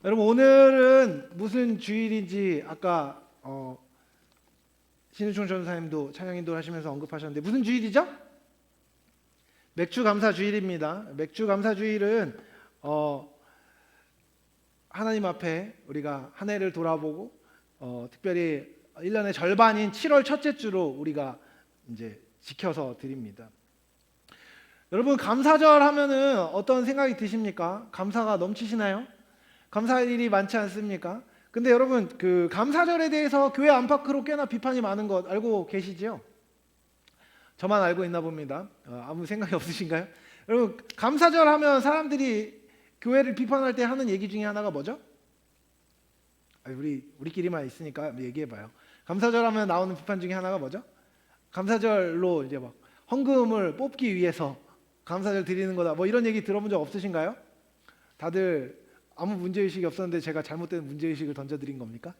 여러분, 오늘은 무슨 주일인지 아까 신우충 전사님도 찬양 인도하시면서 언급하셨는데 무슨 주일이죠? 맥주 감사 주일입니다. 맥주 감사 주일은 하나님 앞에 우리가 한 해를 돌아보고 특별히 1년의 절반인 7월 첫째 주로 우리가 이제 지켜서 드립니다. 여러분, 감사절 하면은 어떤 생각이 드십니까? 감사가 넘치시나요? 감사할 일이 많지 않습니까? 근데 여러분, 그 감사절에 대해서 교회 안팎으로 꽤나 비판이 많은 것 알고 계시지요? 저만 알고 있나 봅니다. 아무 생각이 없으신가요? 여러분, 감사절 하면 사람들이 교회를 비판할 때 하는 얘기 중에 하나가 뭐죠? 우리끼리만 있으니까 얘기해봐요. 감사절 하면 나오는 비판 중에 하나가 뭐죠? 감사절로 이제 막 헌금을 뽑기 위해서 감사절 드리는 거다, 뭐 이런 얘기 들어본 적 없으신가요? 다들 아무 문제의식이 없었는데 제가 잘못된 문제의식을 던져드린 겁니까?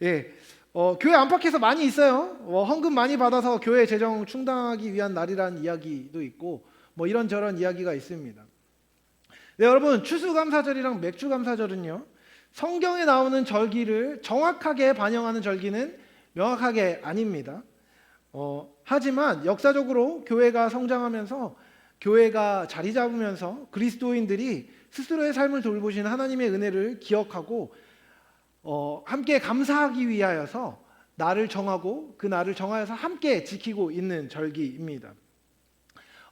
예, 교회 안팎에서 많이 있어요. 헌금 많이 받아서 교회 재정 충당하기 위한 날이라는 이야기도 있고 뭐 이런저런 이야기가 있습니다. 네, 여러분, 추수감사절이랑 맥주감사절은요, 성경에 나오는 절기를 정확하게 반영하는 절기는 명확하게 아닙니다. 하지만 역사적으로 교회가 성장하면서 교회가 자리 잡으면서 그리스도인들이 스스로의 삶을 돌보신 하나님의 은혜를 기억하고 함께 감사하기 위하여서 날을 정하고 그 날을 정하여서 함께 지키고 있는 절기입니다.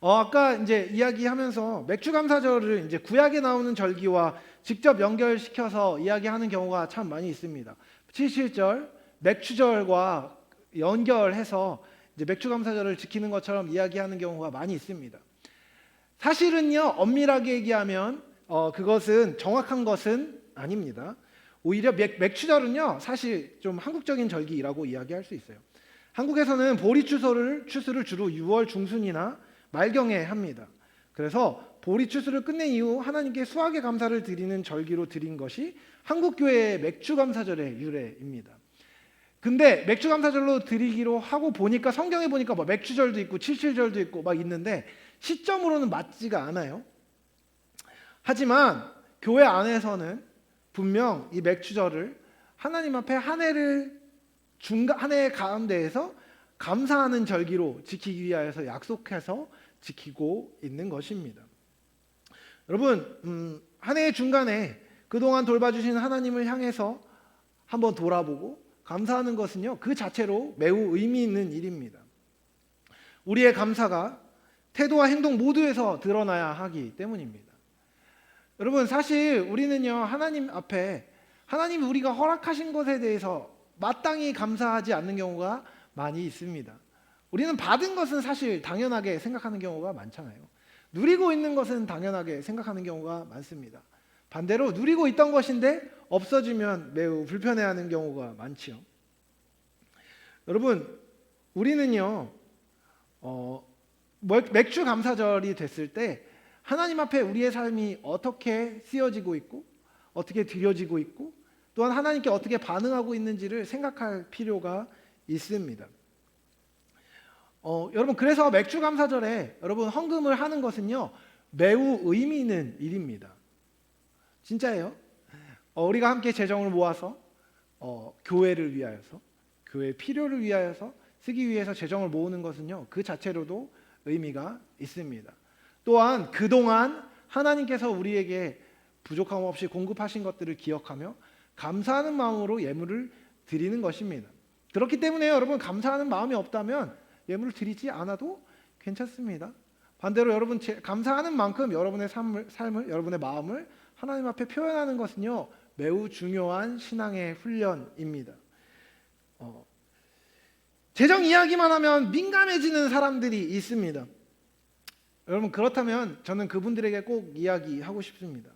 아까 이제 이야기하면서 맥주감사절을 이제 구약에 나오는 절기와 직접 연결시켜서 이야기하는 경우가 참 많이 있습니다. 77절 맥주절과 연결해서 이제 맥주감사절을 지키는 것처럼 이야기하는 경우가 많이 있습니다. 사실은요, 엄밀하게 얘기하면 그것은 정확한 것은 아닙니다. 오히려 맥추절은요, 사실 좀 한국적인 절기라고 이야기할 수 있어요. 한국에서는 보리 추수를 주로 6월 중순이나 말경에 합니다. 그래서 보리 추수를 끝낸 이후 하나님께 수확의 감사를 드리는 절기로 드린 것이 한국 교회의 맥주감사절의 유래입니다. 근데 맥주감사절로 드리기로 하고 보니까 성경에 보니까 뭐 맥주절도 있고 칠칠절도 있고 막 있는데 시점으로는 맞지가 않아요. 하지만 교회 안에서는 분명 이 맥주절을 하나님 앞에 한 해 가운데에서 감사하는 절기로 지키기 위하여서 약속해서 지키고 있는 것입니다. 여러분, 한 해의 중간에 그동안 돌봐주신 하나님을 향해서 한번 돌아보고 감사하는 것은요, 그 자체로 매우 의미 있는 일입니다. 우리의 감사가 태도와 행동 모두에서 드러나야 하기 때문입니다. 여러분, 사실 우리는요, 하나님 앞에 하나님이 우리가 허락하신 것에 대해서 마땅히 감사하지 않는 경우가 많이 있습니다. 우리는 받은 것은 사실 당연하게 생각하는 경우가 많잖아요. 누리고 있는 것은 당연하게 생각하는 경우가 많습니다. 반대로 누리고 있던 것인데 없어지면 매우 불편해하는 경우가 많지요. 여러분, 우리는요, 맥주 감사절이 됐을 때 하나님 앞에 우리의 삶이 어떻게 쓰여지고 있고 어떻게 드려지고 있고 또한 하나님께 어떻게 반응하고 있는지를 생각할 필요가 있습니다. 여러분, 그래서 맥주 감사절에 여러분 헌금을 하는 것은요, 매우 의미 있는 일입니다. 진짜예요. 우리가 함께 재정을 모아서 교회를 위하여서, 교회의 필요를 위하여서 쓰기 위해서 재정을 모으는 것은요, 그 자체로도 의미가 있습니다. 또한 그동안 하나님께서 우리에게 부족함 없이 공급하신 것들을 기억하며 감사하는 마음으로 예물을 드리는 것입니다. 그렇기 때문에 여러분, 감사하는 마음이 없다면 예물을 드리지 않아도 괜찮습니다. 반대로 여러분, 감사하는 만큼 여러분의 삶을, 여러분의 마음을 하나님 앞에 표현하는 것은요, 매우 중요한 신앙의 훈련입니다. 재정 이야기만 하면 민감해지는 사람들이 있습니다. 여러분, 그렇다면 저는 그분들에게 꼭 이야기하고 싶습니다.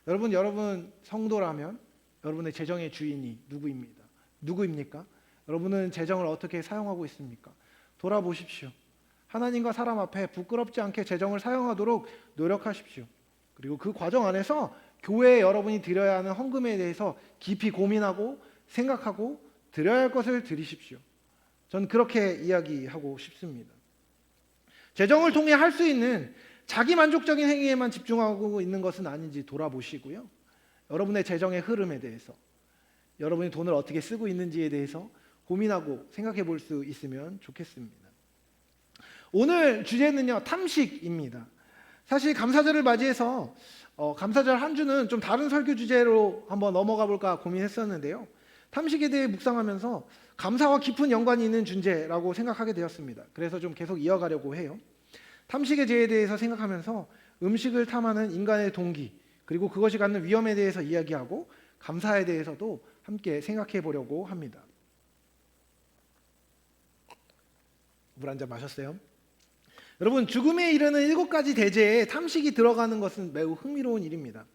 여러분 성도라면 여러분의 재정의 주인이 누구입니까? 여러분은 재정을 어떻게 사용하고 있습니까? 돌아보십시오. 하나님과 사람 앞에 부끄럽지 않게 재정을 사용하도록 노력하십시오. 그리고 그 과정 안에서 교회에 여러분이 드려야 하는 헌금에 대해서 깊이 고민하고 생각하고 드려야 할 것을 드리십시오. 전 그렇게 이야기하고 싶습니다. 재정을 통해 할 수 있는 자기 만족적인 행위에만 집중하고 있는 것은 아닌지 돌아보시고요. 여러분의 재정의 흐름에 대해서, 여러분이 돈을 어떻게 쓰고 있는지에 대해서 고민하고 생각해 볼 수 있으면 좋겠습니다. 오늘 주제는요, 탐식입니다. 사실 감사절을 맞이해서 감사절 한 주는 좀 다른 설교 주제로 한번 넘어가 볼까 고민했었는데요. 탐식에 대해 묵상하면서 감사와 깊은 연관이 있는 주제라고 생각하게 되었습니다. 그래서 좀 계속 이어가려고 해요. 탐식의 죄에 대해서 생각하면서 음식을 탐하는 인간의 동기, 그리고 그것이 갖는 위험에 대해서 이야기하고 감사에 대해서도 함께 생각해 보려고 합니다. 물 한 잔 마셨어요? 여러분, 죽음에 이르는 7가지 대죄에 탐식이 들어가는 것은 매우 흥미로운 일입니다.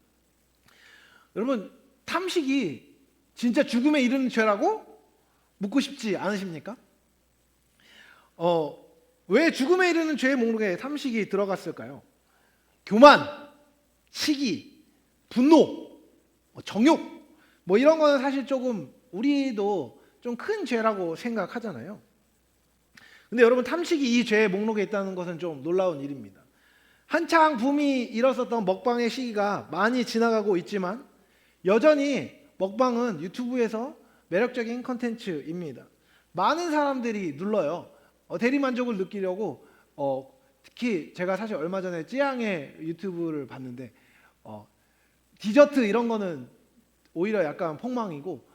여러분, 탐식이 진짜 죽음에 이르는 죄라고 묻고 싶지 않으십니까? 왜 죽음에 이르는 죄의 목록에 탐식이 들어갔을까요? 교만, 시기, 분노, 정욕, 이런 거는 사실 조금 우리도 좀 큰 죄라고 생각하잖아요. 근데 여러분, 탐식이 이 죄의 목록에 있다는 것은 좀 놀라운 일입니다. 한창 붐이 일었었던 먹방의 시기가 많이 지나가고 있지만 여전히 먹방은 유튜브에서 매력적인 컨텐츠입니다. 많은 사람들이 눌러요. 대리만족을 느끼려고 특히 제가 사실 얼마 전에 찌양의 유튜브를 봤는데 디저트 이런 거는 오히려 약간 폭망이고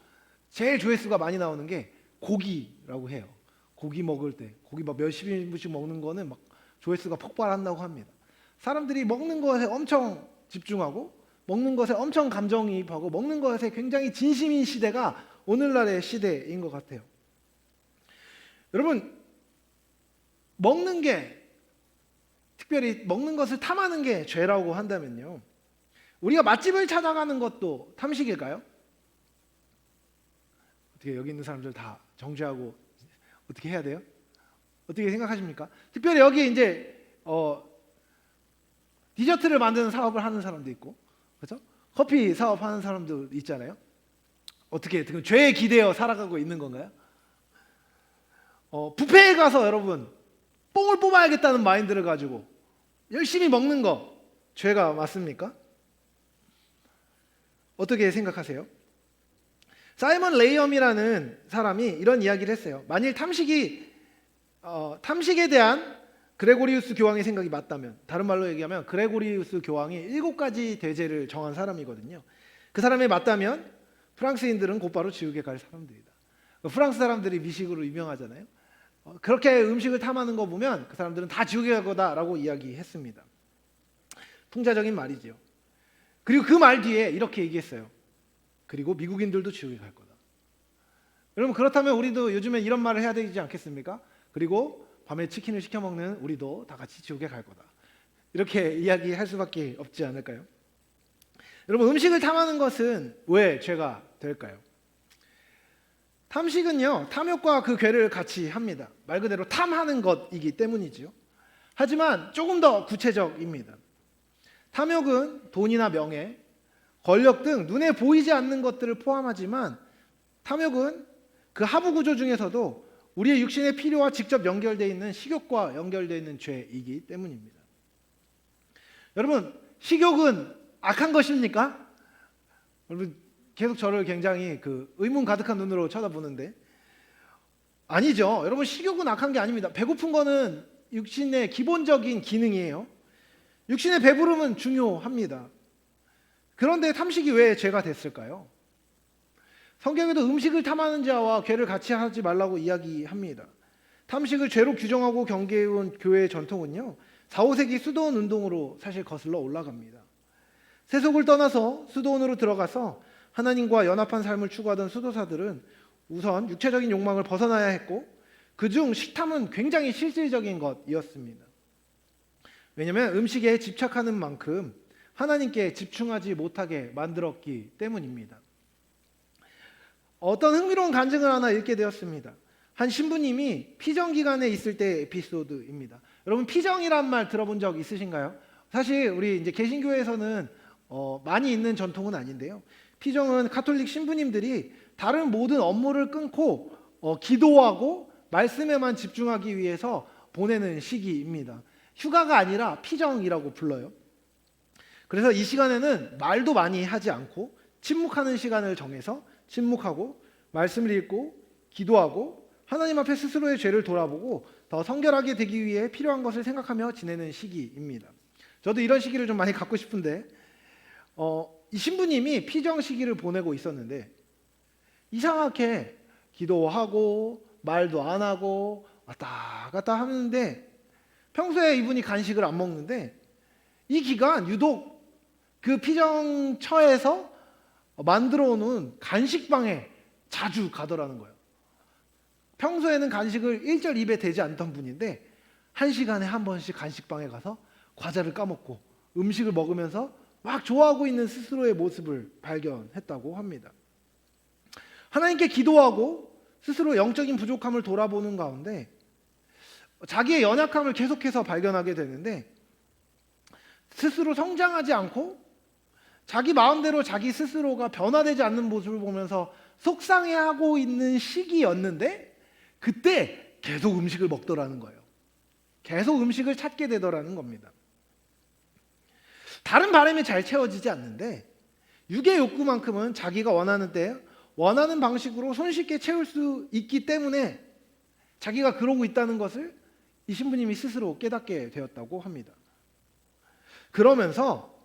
제일 조회수가 많이 나오는 게 고기라고 해요. 고기 먹을 때 고기 막 몇십 인분씩 먹는 거는 막 조회수가 폭발한다고 합니다. 사람들이 먹는 것에 엄청 집중하고 먹는 것에 엄청 감정이입하고 먹는 것에 굉장히 진심인 시대가 오늘날의 시대인 것 같아요. 여러분, 먹는 게, 특별히 먹는 것을 탐하는 게 죄라고 한다면요, 우리가 맛집을 찾아가는 것도 탐식일까요? 어떻게 여기 있는 사람들 다 정죄하고 어떻게 해야 돼요? 어떻게 생각하십니까? 특별히 여기 이제 디저트를 만드는 사업을 하는 사람도 있고, 그렇죠? 커피 사업하는 사람도 있잖아요. 어떻게 지금 죄에 기대어 살아가고 있는 건가요? 뷔페에 가서 여러분 뽕을 뽑아야겠다는 마인드를 가지고 열심히 먹는 거 죄가 맞습니까? 어떻게 생각하세요? 사이먼 레이엄이라는 사람이 이런 이야기를 했어요. 만일 탐식에 대한 그레고리우스 교황의 생각이 맞다면, 다른 말로 얘기하면 그레고리우스 교황이 7가지 대죄를 정한 사람이거든요. 그 사람이 맞다면 프랑스인들은 곧바로 지옥에 갈 사람들이다. 프랑스 사람들이 미식으로 유명하잖아요. 그렇게 음식을 탐하는 거 보면 그 사람들은 다 지옥에 갈 거다라고 이야기했습니다. 풍자적인 말이죠. 그리고 그 말 뒤에 이렇게 얘기했어요. 그리고 미국인들도 지옥에 갈 거다. 여러분, 그렇다면 우리도 요즘에 이런 말을 해야 되지 않겠습니까? 그리고 밤에 치킨을 시켜 먹는 우리도 다 같이 지옥에 갈 거다. 이렇게 이야기할 수밖에 없지 않을까요? 여러분, 음식을 탐하는 것은 왜 죄가 될까요? 탐식은요, 탐욕과 그 괴를 같이 합니다. 말 그대로 탐하는 것이기 때문이지요. 하지만 조금 더 구체적입니다. 탐욕은 돈이나 명예, 권력 등 눈에 보이지 않는 것들을 포함하지만 탐욕은 그 하부 구조 중에서도 우리의 육신의 필요와 직접 연결되어 있는 식욕과 연결되어 있는 죄이기 때문입니다. 여러분, 식욕은 악한 것입니까? 여러분, 계속 저를 굉장히 의문 가득한 눈으로 쳐다보는데 아니죠. 여러분, 식욕은 악한 게 아닙니다. 배고픈 거는 육신의 기본적인 기능이에요. 육신의 배부름은 중요합니다. 그런데 탐식이 왜 죄가 됐을까요? 성경에도 음식을 탐하는 자와 죄를 같이 하지 말라고 이야기합니다. 탐식을 죄로 규정하고 경계해온 교회의 전통은요, 4, 5세기 수도원 운동으로 사실 거슬러 올라갑니다. 세속을 떠나서 수도원으로 들어가서 하나님과 연합한 삶을 추구하던 수도사들은 우선 육체적인 욕망을 벗어나야 했고 그중 식탐은 굉장히 실질적인 것이었습니다. 왜냐하면 음식에 집착하는 만큼 하나님께 집중하지 못하게 만들었기 때문입니다. 어떤 흥미로운 간증을 하나 읽게 되었습니다. 한 신부님이 피정기간에 있을 때 에피소드입니다. 여러분, 피정이란 말 들어본 적 있으신가요? 사실 우리 이제 개신교에서는 많이 있는 전통은 아닌데요. 피정은 가톨릭 신부님들이 다른 모든 업무를 끊고 기도하고 말씀에만 집중하기 위해서 보내는 시기입니다. 휴가가 아니라 피정이라고 불러요. 그래서 이 시간에는 말도 많이 하지 않고 침묵하는 시간을 정해서 침묵하고 말씀을 읽고 기도하고 하나님 앞에 스스로의 죄를 돌아보고 더 성결하게 되기 위해 필요한 것을 생각하며 지내는 시기입니다. 저도 이런 시기를 좀 많이 갖고 싶은데 이 신부님이 피정 시기를 보내고 있었는데 이상하게 기도하고 말도 안 하고 왔다 갔다 하는데 평소에 이분이 간식을 안 먹는데 이 기간 유독 그 피정처에서 만들어 놓은 간식방에 자주 가더라는 거예요. 평소에는 간식을 일절 입에 대지 않던 분인데 1시간에 한 번씩 간식방에 가서 과자를 까먹고 음식을 먹으면서 막 좋아하고 있는 스스로의 모습을 발견했다고 합니다. 하나님께 기도하고 스스로 영적인 부족함을 돌아보는 가운데 자기의 연약함을 계속해서 발견하게 되는데 스스로 성장하지 않고 자기 마음대로 자기 스스로가 변화되지 않는 모습을 보면서 속상해하고 있는 시기였는데 그때 계속 음식을 먹더라는 거예요. 계속 음식을 찾게 되더라는 겁니다. 다른 바람이 잘 채워지지 않는데 육의 욕구만큼은 자기가 원하는 때 원하는 방식으로 손쉽게 채울 수 있기 때문에 자기가 그러고 있다는 것을 이 신부님이 스스로 깨닫게 되었다고 합니다. 그러면서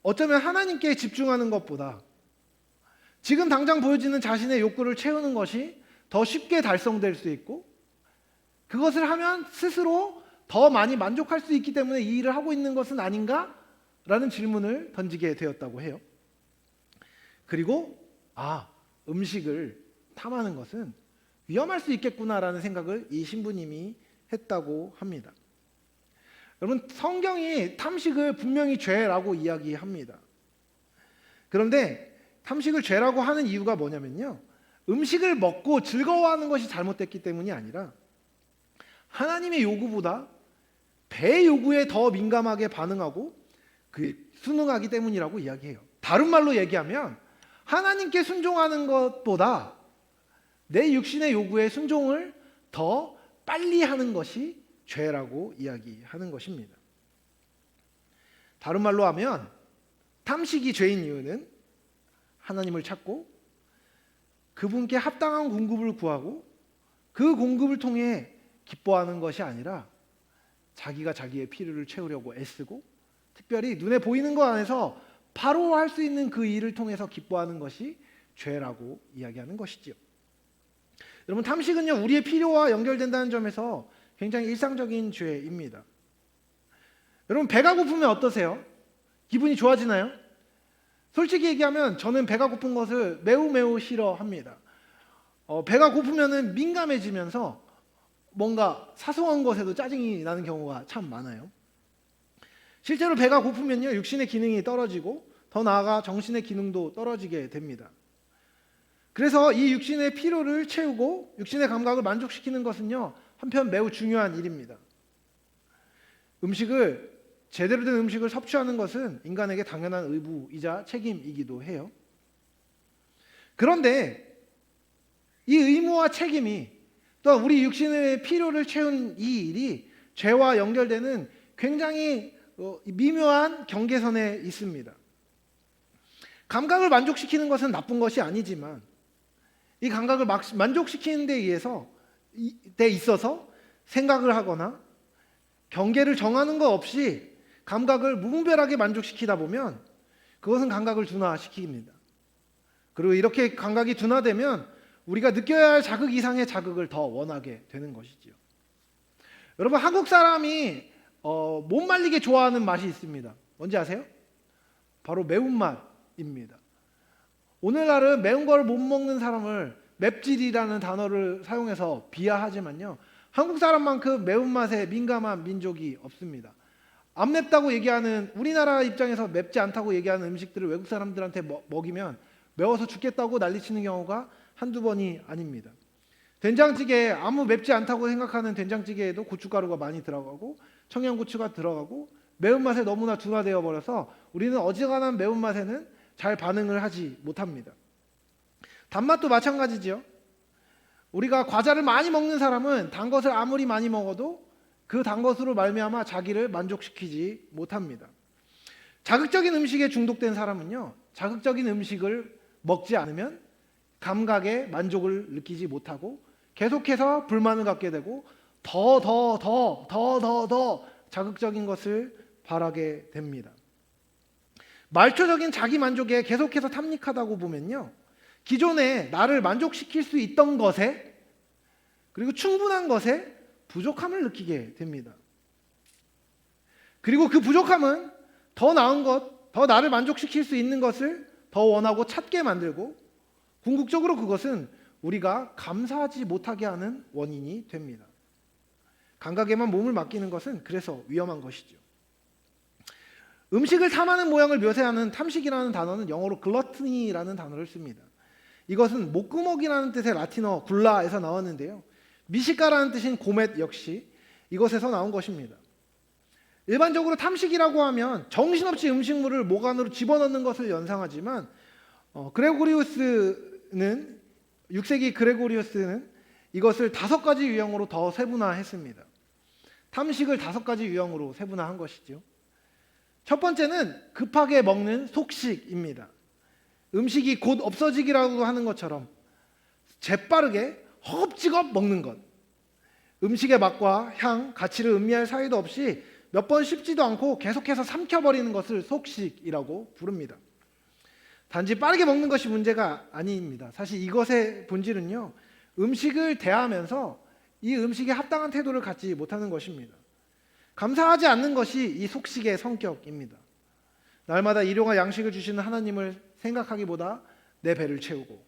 어쩌면 하나님께 집중하는 것보다 지금 당장 보여지는 자신의 욕구를 채우는 것이 더 쉽게 달성될 수 있고 그것을 하면 스스로 더 많이 만족할 수 있기 때문에 이 일을 하고 있는 것은 아닌가? 라는 질문을 던지게 되었다고 해요. 그리고 음식을 탐하는 것은 위험할 수 있겠구나라는 생각을 이 신부님이 했다고 합니다. 여러분, 성경이 탐식을 분명히 죄라고 이야기합니다. 그런데 탐식을 죄라고 하는 이유가 뭐냐면요, 음식을 먹고 즐거워하는 것이 잘못됐기 때문이 아니라 하나님의 요구보다 배의 요구에 더 민감하게 반응하고 순응하기 때문이라고 이야기해요. 다른 말로 얘기하면 하나님께 순종하는 것보다 내 육신의 요구에 순종을 더 빨리 하는 것이 죄라고 이야기하는 것입니다. 다른 말로 하면 탐식이 죄인 이유는 하나님을 찾고 그분께 합당한 공급을 구하고 그 공급을 통해 기뻐하는 것이 아니라 자기가 자기의 필요를 채우려고 애쓰고 특별히 눈에 보이는 것 안에서 바로 할 수 있는 그 일을 통해서 기뻐하는 것이 죄라고 이야기하는 것이지요. 여러분, 탐식은요 우리의 필요와 연결된다는 점에서 굉장히 일상적인 죄입니다. 여러분, 배가 고프면 어떠세요? 기분이 좋아지나요? 솔직히 얘기하면 저는 배가 고픈 것을 매우 싫어합니다. 배가 고프면은 민감해지면서 뭔가 사소한 것에도 짜증이 나는 경우가 참 많아요. 실제로 배가 고프면요 육신의 기능이 떨어지고 더 나아가 정신의 기능도 떨어지게 됩니다. 그래서 이 육신의 피로를 채우고 육신의 감각을 만족시키는 것은요 한편 매우 중요한 일입니다. 제대로 된 음식을 섭취하는 것은 인간에게 당연한 의무이자 책임이기도 해요. 그런데 이 의무와 책임이 또 우리 육신의 필요를 채운 이 일이 죄와 연결되는 굉장히 미묘한 경계선에 있습니다. 감각을 만족시키는 것은 나쁜 것이 아니지만 이 감각을 만족시키는 데 있어서 생각을 하거나 경계를 정하는 것 없이 감각을 무분별하게 만족시키다 보면 그것은 감각을 둔화시킵니다. 그리고 이렇게 감각이 둔화되면 우리가 느껴야 할 자극 이상의 자극을 더 원하게 되는 것이지요. 여러분, 한국 사람이 못 말리게 좋아하는 맛이 있습니다. 뭔지 아세요? 바로 매운맛입니다. 오늘날은 매운 걸 못 먹는 사람을 맵찔이라는 단어를 사용해서 비하하지만요, 한국 사람만큼 매운맛에 민감한 민족이 없습니다. 안 맵다고 얘기하는, 우리나라 입장에서 맵지 않다고 얘기하는 음식들을 외국 사람들한테 먹이면 매워서 죽겠다고 난리치는 경우가 한두 번이 아닙니다. 된장찌개, 아무 맵지 않다고 생각하는 된장찌개에도 고춧가루가 많이 들어가고 청양고추가 들어가고 매운맛에 너무나 둔화되어 버려서 우리는 어지간한 매운맛에는 잘 반응을 하지 못합니다. 단맛도 마찬가지죠. 우리가 과자를 많이 먹는 사람은 단 것을 아무리 많이 먹어도 그 단 것으로 말미암아 자기를 만족시키지 못합니다. 자극적인 음식에 중독된 사람은요, 자극적인 음식을 먹지 않으면 감각의 만족을 느끼지 못하고 계속해서 불만을 갖게 되고 더 자극적인 것을 바라게 됩니다. 말초적인 자기 만족에 계속해서 탐닉하다고 보면요, 기존에 나를 만족시킬 수 있던 것에, 그리고 충분한 것에 부족함을 느끼게 됩니다. 그리고 그 부족함은 더 나은 것, 더 나를 만족시킬 수 있는 것을 더 원하고 찾게 만들고, 궁극적으로 그것은 우리가 감사하지 못하게 하는 원인이 됩니다. 감각에만 몸을 맡기는 것은 그래서 위험한 것이죠. 음식을 탐하는 모양을 묘사하는 탐식이라는 단어는 영어로 글러트니라는 단어를 씁니다. 이것은 목구멍이라는 뜻의 라틴어 굴라에서 나왔는데요, 미식가라는 뜻인 고멧 역시 이것에서 나온 것입니다. 일반적으로 탐식이라고 하면 정신없이 음식물을 목 안으로 집어넣는 것을 연상하지만, 그레고리우스는 6세기 그레고리우스는 이것을 5가지 유형으로 더 세분화했습니다. 탐식을 5가지 유형으로 세분화한 것이죠. 첫 번째는 급하게 먹는 속식입니다. 음식이 곧 없어지기라고 하는 것처럼 재빠르게 허겁지겁 먹는 것. 음식의 맛과 향, 가치를 음미할 사이도 없이 몇 번 씹지도 않고 계속해서 삼켜버리는 것을 속식이라고 부릅니다. 단지 빠르게 먹는 것이 문제가 아닙니다. 사실 이것의 본질은요, 음식을 대하면서 이 음식에 합당한 태도를 갖지 못하는 것입니다. 감사하지 않는 것이 이 속식의 성격입니다. 날마다 일용할 양식을 주시는 하나님을 생각하기보다 내 배를 채우고,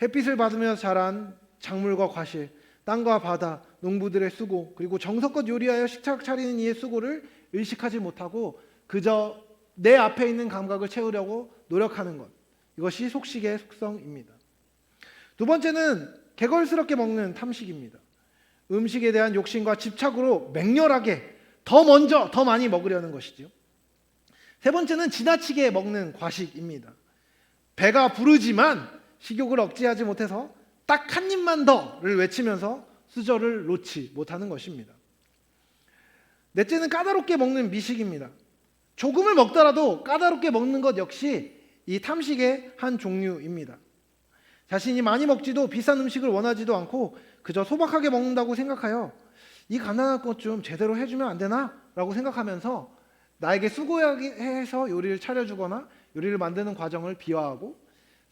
햇빛을 받으며 자란 작물과 과실, 땅과 바다, 농부들의 수고, 그리고 정성껏 요리하여 식탁 차리는 이의 수고를 의식하지 못하고 그저 내 앞에 있는 감각을 채우려고 노력하는 것, 이것이 속식의 속성입니다. 두 번째는 개걸스럽게 먹는 탐식입니다. 음식에 대한 욕심과 집착으로 맹렬하게 더 먼저 더 많이 먹으려는 것이죠. 세 번째는 지나치게 먹는 과식입니다. 배가 부르지만 식욕을 억제하지 못해서 딱 한 입만 더를 외치면서 수저를 놓지 못하는 것입니다. 넷째는 까다롭게 먹는 미식입니다. 조금을 먹더라도 까다롭게 먹는 것 역시 이 탐식의 한 종류입니다. 자신이 많이 먹지도 비싼 음식을 원하지도 않고 그저 소박하게 먹는다고 생각하여 이 가난한 것 좀 제대로 해주면 안 되나? 라고 생각하면서 나에게 수고하게 해서 요리를 차려주거나 요리를 만드는 과정을 비하하고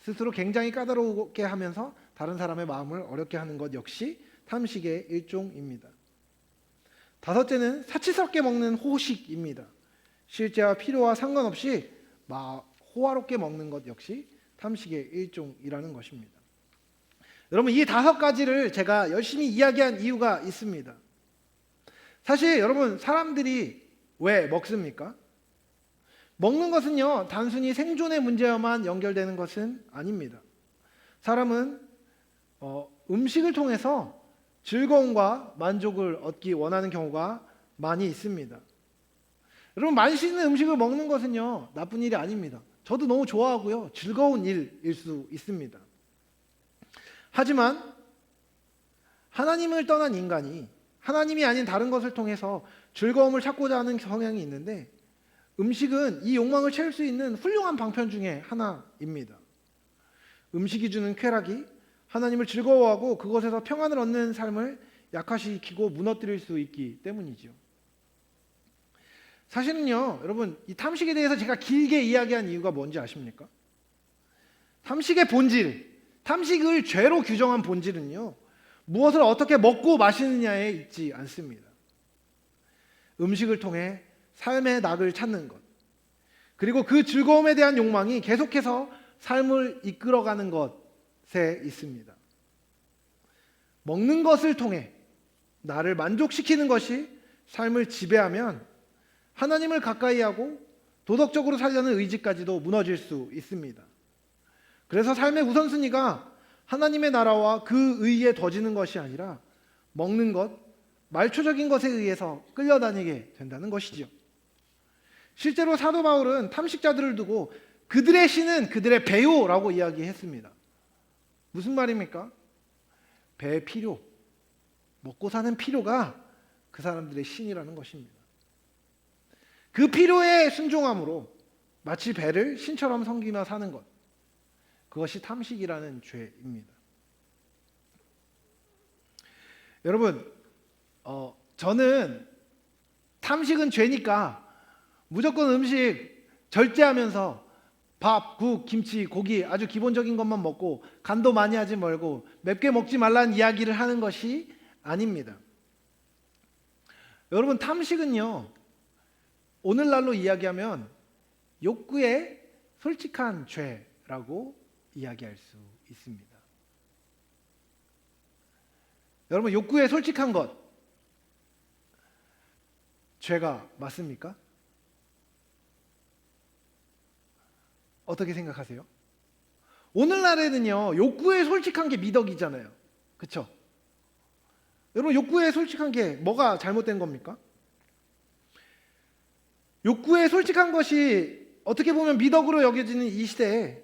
스스로 굉장히 까다롭게 하면서 다른 사람의 마음을 어렵게 하는 것 역시 탐식의 일종입니다. 다섯째는 사치스럽게 먹는 호식입니다. 실제와 필요와 상관없이 호화롭게 먹는 것 역시 탐식의 일종이라는 것입니다. 여러분, 이 5가지를 제가 열심히 이야기한 이유가 있습니다. 사실 여러분, 사람들이 왜 먹습니까? 먹는 것은요, 단순히 생존의 문제와만 연결되는 것은 아닙니다. 사람은 음식을 통해서 즐거움과 만족을 얻기 원하는 경우가 많이 있습니다. 여러분, 맛있는 음식을 먹는 것은요, 나쁜 일이 아닙니다. 저도 너무 좋아하고요, 즐거운 일일 수 있습니다. 하지만 하나님을 떠난 인간이 하나님이 아닌 다른 것을 통해서 즐거움을 찾고자 하는 성향이 있는데, 음식은 이 욕망을 채울 수 있는 훌륭한 방편 중에 하나입니다. 음식이 주는 쾌락이 하나님을 즐거워하고 그것에서 평안을 얻는 삶을 약화시키고 무너뜨릴 수 있기 때문이죠. 사실은요, 여러분, 이 탐식에 대해서 제가 길게 이야기한 이유가 뭔지 아십니까? 탐식의 본질, 탐식을 죄로 규정한 본질은요, 무엇을 어떻게 먹고 마시느냐에 있지 않습니다. 음식을 통해 삶의 낙을 찾는 것, 그리고 그 즐거움에 대한 욕망이 계속해서 삶을 이끌어가는 것에 있습니다. 먹는 것을 통해 나를 만족시키는 것이 삶을 지배하면 하나님을 가까이 하고 도덕적으로 살려는 의지까지도 무너질 수 있습니다. 그래서 삶의 우선순위가 하나님의 나라와 그 의에 더지는 것이 아니라 먹는 것, 말초적인 것에 의해서 끌려다니게 된다는 것이지요. 실제로 사도 바울은 탐식자들을 두고 그들의 신은 그들의 배요라고 이야기했습니다. 무슨 말입니까? 배의 필요, 먹고 사는 필요가 그 사람들의 신이라는 것입니다. 그 필요에 순종함으로 마치 배를 신처럼 섬기며 사는 것, 그것이 탐식이라는 죄입니다. 여러분, 저는 탐식은 죄니까 무조건 음식 절제하면서 밥, 국, 김치, 고기 아주 기본적인 것만 먹고 간도 많이 하지 말고 맵게 먹지 말라는 이야기를 하는 것이 아닙니다. 여러분, 탐식은요, 오늘날로 이야기하면 욕구의 솔직한 죄라고 이야기할 수 있습니다. 여러분, 욕구의 솔직한 것, 죄가 맞습니까? 어떻게 생각하세요? 오늘날에는요, 욕구에 솔직한 게 미덕이잖아요. 그렇죠? 여러분, 욕구에 솔직한 게 뭐가 잘못된 겁니까? 욕구에 솔직한 것이 어떻게 보면 미덕으로 여겨지는 이 시대에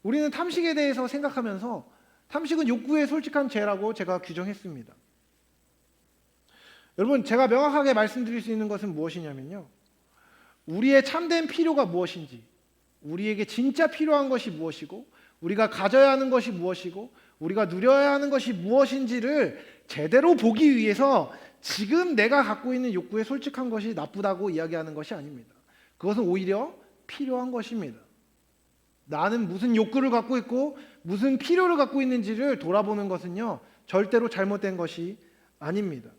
우리는 탐식에 대해서 생각하면서 탐식은 욕구에 솔직한 죄라고 제가 규정했습니다. 여러분, 제가 명확하게 말씀드릴 수 있는 것은 무엇이냐면요, 우리의 참된 필요가 무엇인지, 우리에게 진짜 필요한 것이 무엇이고, 우리가 가져야 하는 것이 무엇이고, 우리가 누려야 하는 것이 무엇인지를 제대로 보기 위해서 지금 내가 갖고 있는 욕구에 솔직한 것이 나쁘다고 이야기하는 것이 아닙니다. 그것은 오히려 필요한 것입니다. 나는 무슨 욕구를 갖고 있고 무슨 필요를 갖고 있는지를 돌아보는 것은요, 절대로 잘못된 것이 아닙니다.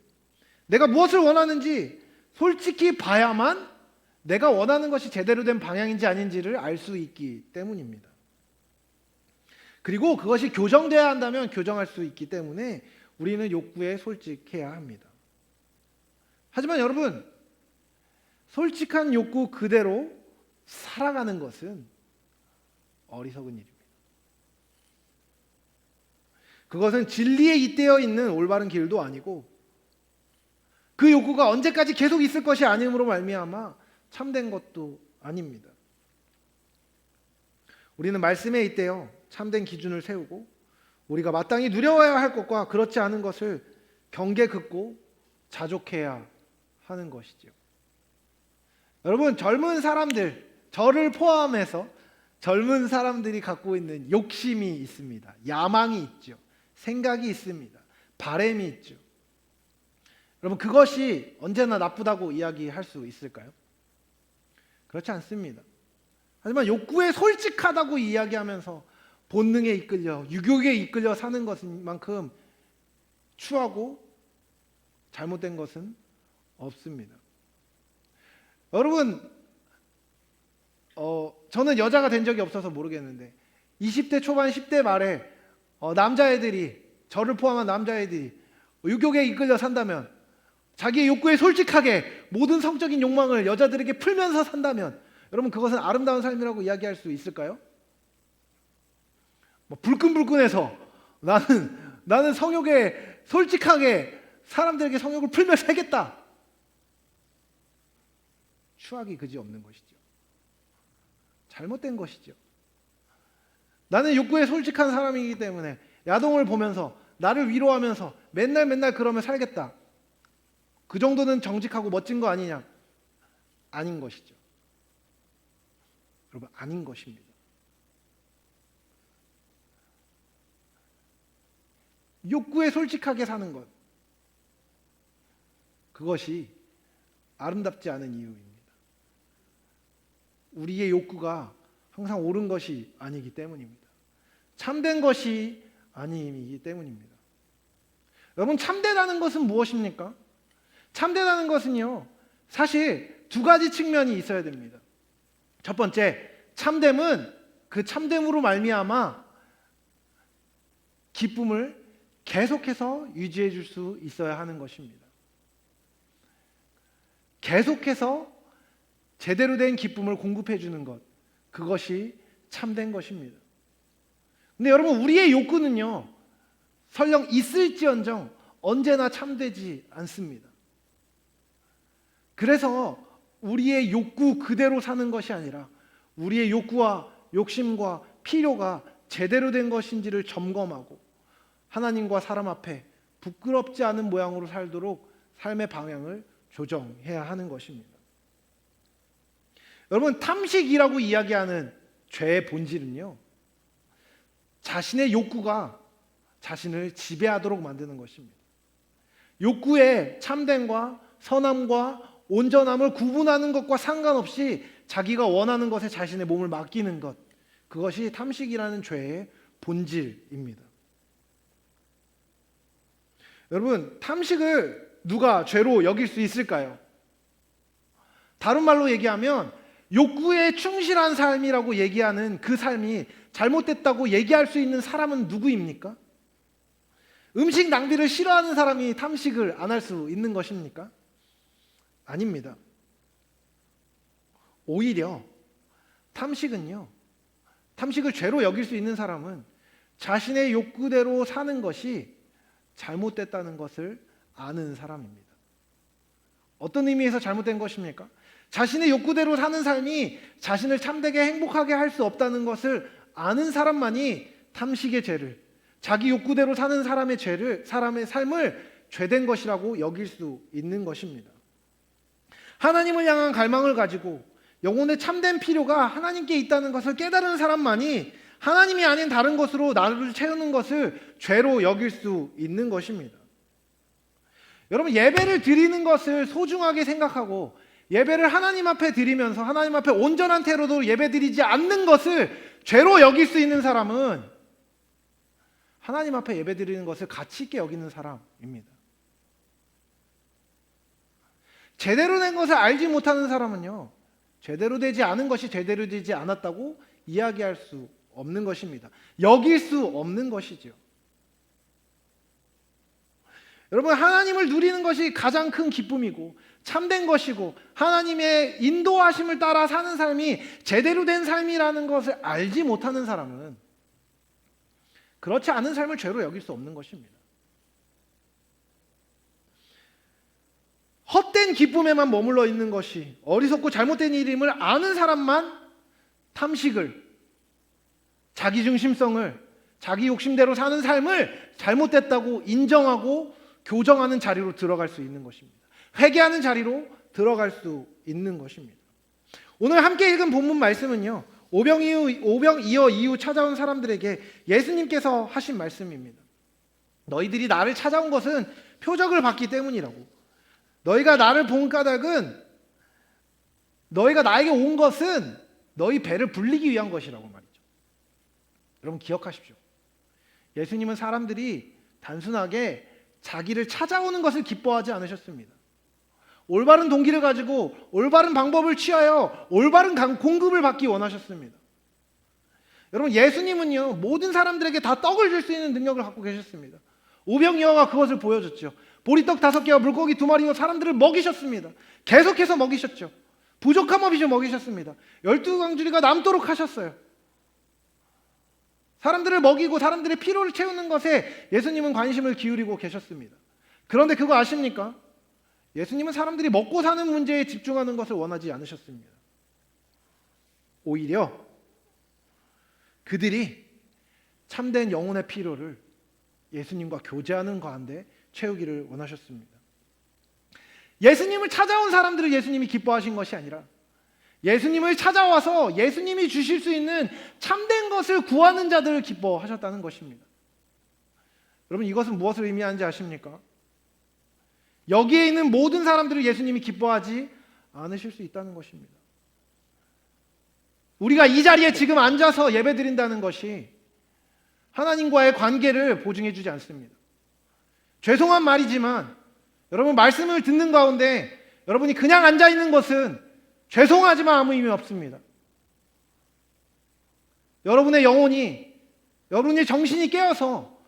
내가 무엇을 원하는지 솔직히 봐야만 내가 원하는 것이 제대로 된 방향인지 아닌지를 알 수 있기 때문입니다. 그리고 그것이 교정돼야 한다면 교정할 수 있기 때문에 우리는 욕구에 솔직해야 합니다. 하지만 여러분, 솔직한 욕구 그대로 살아가는 것은 어리석은 일입니다. 그것은 진리에 잇대어 있는 올바른 길도 아니고 그 욕구가 언제까지 계속 있을 것이 아님으로 말미암아 참된 것도 아닙니다. 우리는 말씀에 잇대어 참된 기준을 세우고 우리가 마땅히 누려야 할 것과 그렇지 않은 것을 경계 긋고 자족해야 하는 것이죠. 여러분, 젊은 사람들, 저를 포함해서 젊은 사람들이 갖고 있는 욕심이 있습니다. 야망이 있죠. 생각이 있습니다. 바램이 있죠. 여러분, 그것이 언제나 나쁘다고 이야기할 수 있을까요? 그렇지 않습니다. 하지만 욕구에 솔직하다고 이야기하면서 본능에 이끌려, 유욕에 이끌려 사는 것만큼 추하고 잘못된 것은 없습니다. 여러분, 저는 여자가 된 적이 없어서 모르겠는데 20대 초반 10대 말에 남자애들이, 저를 포함한 남자애들이 유욕에 이끌려 산다면, 자기의 욕구에 솔직하게 모든 성적인 욕망을 여자들에게 풀면서 산다면 여러분, 그것은 아름다운 삶이라고 이야기할 수 있을까요? 불끈불끈해서 나는 성욕에 솔직하게 사람들에게 성욕을 풀며 살겠다. 추악이 그지없는 것이죠. 잘못된 것이죠. 나는 욕구에 솔직한 사람이기 때문에 야동을 보면서 나를 위로하면서 맨날 그러며 살겠다. 그 정도는 정직하고 멋진 거 아니냐? 아닌 것이죠. 여러분, 아닌 것입니다. 욕구에 솔직하게 사는 것, 그것이 아름답지 않은 이유입니다. 우리의 욕구가 항상 옳은 것이 아니기 때문입니다. 참된 것이 아니기 때문입니다. 여러분, 참되다는 것은 무엇입니까? 참되다는 것은요, 사실 두 가지 측면이 있어야 됩니다. 첫 번째, 참됨은 그 참됨으로 말미암아 기쁨을 계속해서 유지해 줄 수 있어야 하는 것입니다. 계속해서 제대로 된 기쁨을 공급해 주는 것, 그것이 참된 것입니다. 근데 여러분, 우리의 욕구는요, 설령 있을지언정 언제나 참되지 않습니다. 그래서 우리의 욕구 그대로 사는 것이 아니라 우리의 욕구와 욕심과 필요가 제대로 된 것인지를 점검하고 하나님과 사람 앞에 부끄럽지 않은 모양으로 살도록 삶의 방향을 조정해야 하는 것입니다. 여러분, 탐식이라고 이야기하는 죄의 본질은요, 자신의 욕구가 자신을 지배하도록 만드는 것입니다. 욕구에 참됨과 선함과 온전함을 구분하는 것과 상관없이 자기가 원하는 것에 자신의 몸을 맡기는 것, 그것이 탐식이라는 죄의 본질입니다. 여러분, 탐식을 누가 죄로 여길 수 있을까요? 다른 말로 얘기하면 욕구에 충실한 삶이라고 얘기하는 그 삶이 잘못됐다고 얘기할 수 있는 사람은 누구입니까? 음식 낭비를 싫어하는 사람이 탐식을 안 할 수 있는 것입니까? 아닙니다. 오히려 탐식을 죄로 여길 수 있는 사람은 자신의 욕구대로 사는 것이 잘못됐다는 것을 아는 사람입니다. 어떤 의미에서 잘못된 것입니까? 자신의 욕구대로 사는 삶이 자신을 참되게 행복하게 할 수 없다는 것을 아는 사람만이 탐식의 죄를, 자기 욕구대로 사는 사람의 삶을 죄된 것이라고 여길 수 있는 것입니다. 하나님을 향한 갈망을 가지고 영혼의 참된 필요가 하나님께 있다는 것을 깨달은 사람만이 하나님이 아닌 다른 것으로 나를 채우는 것을 죄로 여길 수 있는 것입니다. 여러분, 예배를 드리는 것을 소중하게 생각하고 예배를 하나님 앞에 드리면서 하나님 앞에 온전한 태도로 예배 드리지 않는 것을 죄로 여길 수 있는 사람은 하나님 앞에 예배 드리는 것을 가치 있게 여기는 사람입니다. 제대로 된 것을 알지 못하는 사람은요, 제대로 되지 않은 것이 제대로 되지 않았다고 이야기할 수 없는 것입니다. 여길 수 없는 것이죠. 여러분, 하나님을 누리는 것이 가장 큰 기쁨이고 참된 것이고 하나님의 인도하심을 따라 사는 삶이 제대로 된 삶이라는 것을 알지 못하는 사람은 그렇지 않은 삶을 죄로 여길 수 없는 것입니다. 헛된 기쁨에만 머물러 있는 것이 어리석고 잘못된 일임을 아는 사람만 탐식을, 자기중심성을, 자기 욕심대로 사는 삶을 잘못됐다고 인정하고 교정하는 자리로 들어갈 수 있는 것입니다. 회개하는 자리로 들어갈 수 있는 것입니다. 오늘 함께 읽은 본문 말씀은요, 오병이어 이후 찾아온 사람들에게 예수님께서 하신 말씀입니다. 너희들이 나를 찾아온 것은 표적을 받기 때문이라고. 너희가 나를 본 까닭은, 너희가 나에게 온 것은 너희 배를 불리기 위한 것이라고 말이죠. 여러분, 기억하십시오. 예수님은 사람들이 단순하게 자기를 찾아오는 것을 기뻐하지 않으셨습니다. 올바른 동기를 가지고 올바른 방법을 취하여 올바른 공급을 받기 원하셨습니다. 여러분, 예수님은요, 모든 사람들에게 다 떡을 줄 수 있는 능력을 갖고 계셨습니다. 오병이어가 그것을 보여줬죠. 보리떡 5개와 물고기 2마리로 사람들을 먹이셨습니다. 계속해서 먹이셨죠. 부족함 없이 먹이셨습니다. 12광주리가 남도록 하셨어요. 사람들을 먹이고 사람들의 피로를 채우는 것에 예수님은 관심을 기울이고 계셨습니다. 그런데 그거 아십니까? 예수님은 사람들이 먹고 사는 문제에 집중하는 것을 원하지 않으셨습니다. 오히려 그들이 참된 영혼의 필요를 예수님과 교제하는 가운데 채우기를 원하셨습니다. 예수님을 찾아온 사람들을 예수님이 기뻐하신 것이 아니라 예수님을 찾아와서 예수님이 주실 수 있는 참된 것을 구하는 자들을 기뻐하셨다는 것입니다. 여러분, 이것은 무엇을 의미하는지 아십니까? 여기에 있는 모든 사람들을 예수님이 기뻐하지 않으실 수 있다는 것입니다. 우리가 이 자리에 지금 앉아서 예배드린다는 것이 하나님과의 관계를 보증해 주지 않습니다. 죄송한 말이지만 여러분, 말씀을 듣는 가운데 여러분이 그냥 앉아 있는 것은 죄송하지만 아무 의미 없습니다. 여러분의 영혼이, 여러분의 정신이 깨어서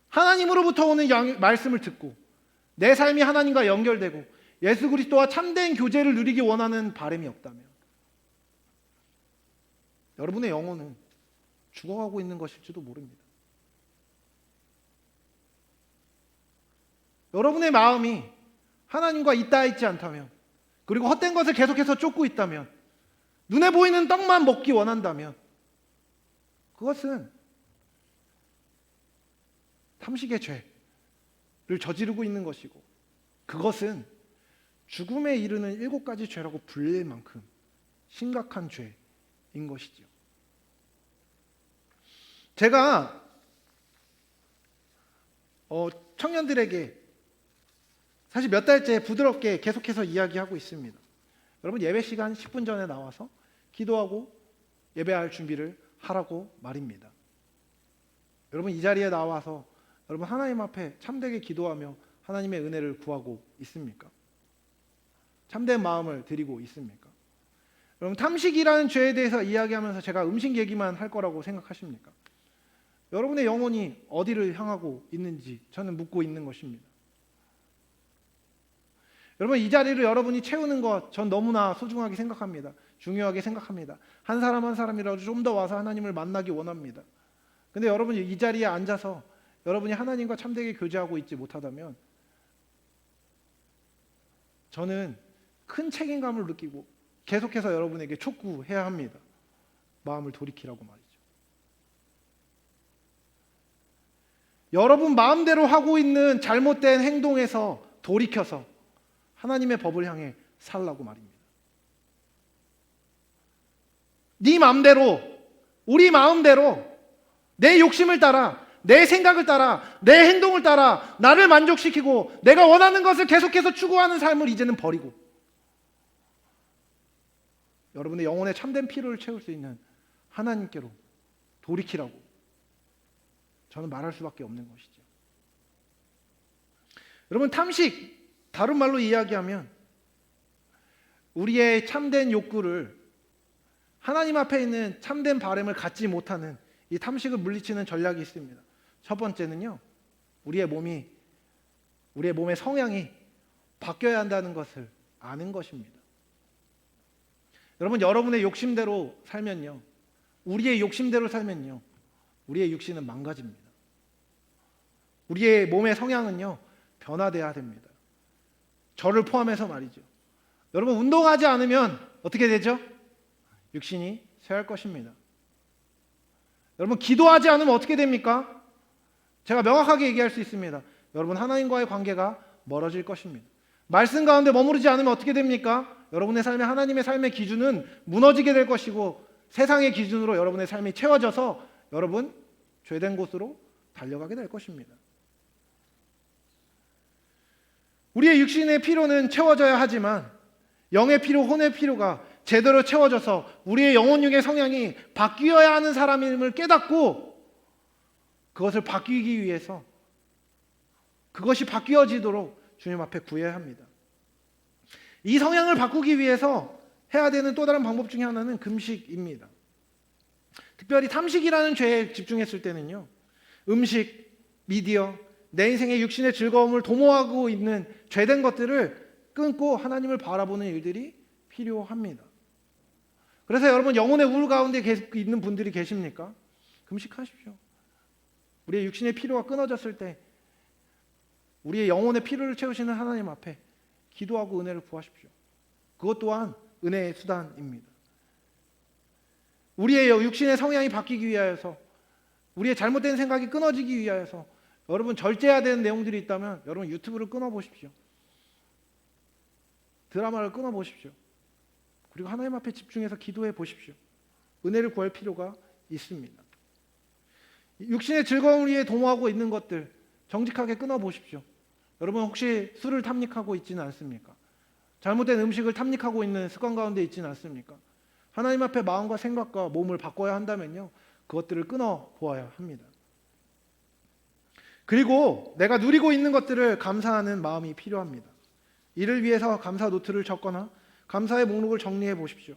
하나님으로부터 오는 말씀을 듣고 내 삶이 하나님과 연결되고 예수 그리스도와 참된 교제를 누리기 원하는 바람이 없다면 여러분의 영혼은 죽어가고 있는 것일지도 모릅니다. 여러분의 마음이 하나님과 있다 있지 않다면, 그리고 헛된 것을 계속해서 쫓고 있다면, 눈에 보이는 떡만 먹기 원한다면 그것은 탐식의 죄를 저지르고 있는 것이고, 그것은 죽음에 이르는 7가지 죄라고 불릴 만큼 심각한 죄인 것이죠. 제가 청년들에게 사실 몇 달째 부드럽게 계속해서 이야기하고 있습니다. 여러분, 예배 시간 10분 전에 나와서 기도하고 예배할 준비를 하라고 말입니다. 여러분, 이 자리에 나와서 여러분 하나님 앞에 참되게 기도하며 하나님의 은혜를 구하고 있습니까? 참된 마음을 드리고 있습니까? 여러분, 탐식이라는 죄에 대해서 이야기하면서 제가 음식 얘기만 할 거라고 생각하십니까? 여러분의 영혼이 어디를 향하고 있는지 저는 묻고 있는 것입니다. 여러분, 이 자리를 여러분이 채우는 것 전 너무나 소중하게 생각합니다. 중요하게 생각합니다. 한 사람 한 사람이라도 좀 더 와서 하나님을 만나기 원합니다. 근데 여러분이 이 자리에 앉아서 여러분이 하나님과 참되게 교제하고 있지 못하다면 저는 큰 책임감을 느끼고 계속해서 여러분에게 촉구해야 합니다. 마음을 돌이키라고 말이죠. 여러분 마음대로 하고 있는 잘못된 행동에서 돌이켜서 하나님의 법을 향해 살라고 말입니다. 네 마음대로, 우리 마음대로 내 욕심을 따라, 내 생각을 따라, 내 행동을 따라 나를 만족시키고 내가 원하는 것을 계속해서 추구하는 삶을 이제는 버리고 여러분의 영혼의 참된 필요를 채울 수 있는 하나님께로 돌이키라고 저는 말할 수밖에 없는 것이죠. 여러분, 탐식, 다른 말로 이야기하면 우리의 참된 욕구를 하나님 앞에 있는 참된 바람을 갖지 못하는 이 탐식을 물리치는 전략이 있습니다. 첫 번째는요, 우리의 몸의 성향이 바뀌어야 한다는 것을 아는 것입니다. 여러분, 여러분의 욕심대로 살면요, 우리의 욕심대로 살면요, 우리의 육신은 망가집니다. 우리의 몸의 성향은요, 변화돼야 됩니다. 저를 포함해서 말이죠. 여러분, 운동하지 않으면 어떻게 되죠? 육신이 쇠할 것입니다. 여러분, 기도하지 않으면 어떻게 됩니까? 제가 명확하게 얘기할 수 있습니다. 여러분, 하나님과의 관계가 멀어질 것입니다. 말씀 가운데 머무르지 않으면 어떻게 됩니까? 여러분의 삶에 하나님의 삶의 기준은 무너지게 될 것이고 세상의 기준으로 여러분의 삶이 채워져서 여러분 죄된 곳으로 달려가게 될 것입니다. 우리의 육신의 필요는 채워져야 하지만 영의 필요, 혼의 필요가 제대로 채워져서 우리의 영혼육의 성향이 바뀌어야 하는 사람임을 깨닫고 그것을 바뀌기 위해서 그것이 바뀌어지도록 주님 앞에 구해야 합니다. 이 성향을 바꾸기 위해서 해야 되는 또 다른 방법 중에 하나는 금식입니다. 특별히 탐식이라는 죄에 집중했을 때는요, 음식, 미디어, 내 인생의 육신의 즐거움을 도모하고 있는 죄된 것들을 끊고 하나님을 바라보는 일들이 필요합니다. 그래서 여러분, 영혼의 우울 가운데 있는 분들이 계십니까? 금식하십시오. 우리의 육신의 필요가 끊어졌을 때 우리의 영혼의 필요를 채우시는 하나님 앞에 기도하고 은혜를 구하십시오. 그것 또한 은혜의 수단입니다. 우리의 육신의 성향이 바뀌기 위하여서, 우리의 잘못된 생각이 끊어지기 위하여서 여러분 절제해야 되는 내용들이 있다면 여러분 유튜브를 끊어보십시오. 드라마를 끊어보십시오. 그리고 하나님 앞에 집중해서 기도해 보십시오. 은혜를 구할 필요가 있습니다. 육신의 즐거움을 위해 도모하고 있는 것들 정직하게 끊어보십시오. 여러분, 혹시 술을 탐닉하고 있지는 않습니까? 잘못된 음식을 탐닉하고 있는 습관 가운데 있지는 않습니까? 하나님 앞에 마음과 생각과 몸을 바꿔야 한다면요, 그것들을 끊어보아야 합니다. 그리고 내가 누리고 있는 것들을 감사하는 마음이 필요합니다. 이를 위해서 감사 노트를 적거나 감사의 목록을 정리해 보십시오.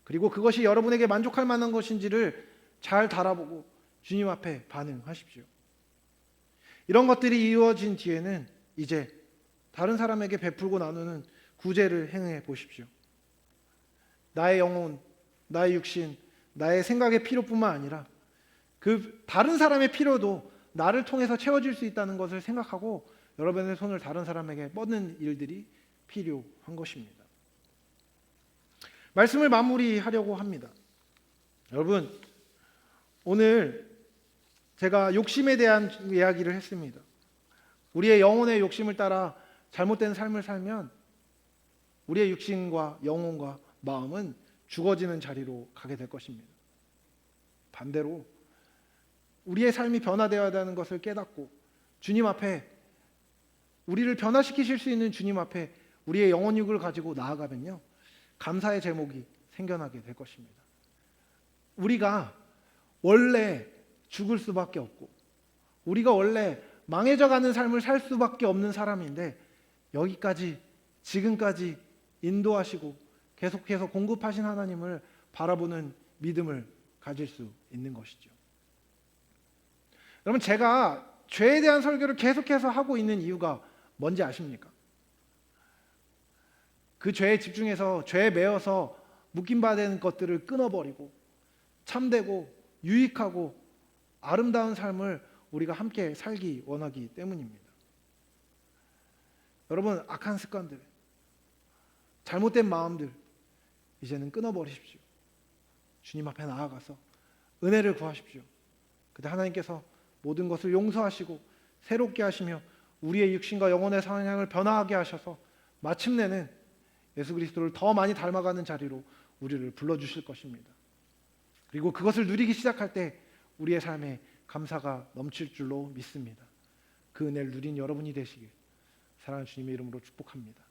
그리고 그것이 여러분에게 만족할 만한 것인지를 잘 달아보고 주님 앞에 반응하십시오. 이런 것들이 이루어진 뒤에는 이제 다른 사람에게 베풀고 나누는 구제를 행해 보십시오. 나의 영혼, 나의 육신, 나의 생각의 필요뿐만 아니라 그 다른 사람의 필요도 나를 통해서 채워질 수 있다는 것을 생각하고 여러분의 손을 다른 사람에게 뻗는 일들이 필요한 것입니다. 말씀을 마무리하려고 합니다. 여러분, 오늘 제가 욕심에 대한 이야기를 했습니다. 우리의 영혼의 욕심을 따라 잘못된 삶을 살면 우리의 육신과 영혼과 마음은 죽어지는 자리로 가게 될 것입니다. 반대로 우리의 삶이 변화되어야 하는 것을 깨닫고 주님 앞에 우리를 변화시키실 수 있는 주님 앞에 우리의 영혼 육을 가지고 나아가면요, 감사의 제목이 생겨나게 될 것입니다. 우리가 원래 죽을 수밖에 없고 우리가 원래 망해져가는 삶을 살 수밖에 없는 사람인데 여기까지 지금까지 인도하시고 계속해서 공급하신 하나님을 바라보는 믿음을 가질 수 있는 것이죠. 여러분, 제가 죄에 대한 설교를 계속해서 하고 있는 이유가 뭔지 아십니까? 그 죄에 집중해서 죄에 매여서 묶임받은 것들을 끊어버리고 참되고 유익하고 아름다운 삶을 우리가 함께 살기 원하기 때문입니다. 여러분, 악한 습관들, 잘못된 마음들 이제는 끊어버리십시오. 주님 앞에 나아가서 은혜를 구하십시오. 그때 하나님께서 모든 것을 용서하시고 새롭게 하시며 우리의 육신과 영혼의 성향을 변화하게 하셔서 마침내는 예수 그리스도를 더 많이 닮아가는 자리로 우리를 불러주실 것입니다. 그리고 그것을 누리기 시작할 때 우리의 삶에 감사가 넘칠 줄로 믿습니다. 그 은혜를 누린 여러분이 되시길 사랑하는 주님의 이름으로 축복합니다.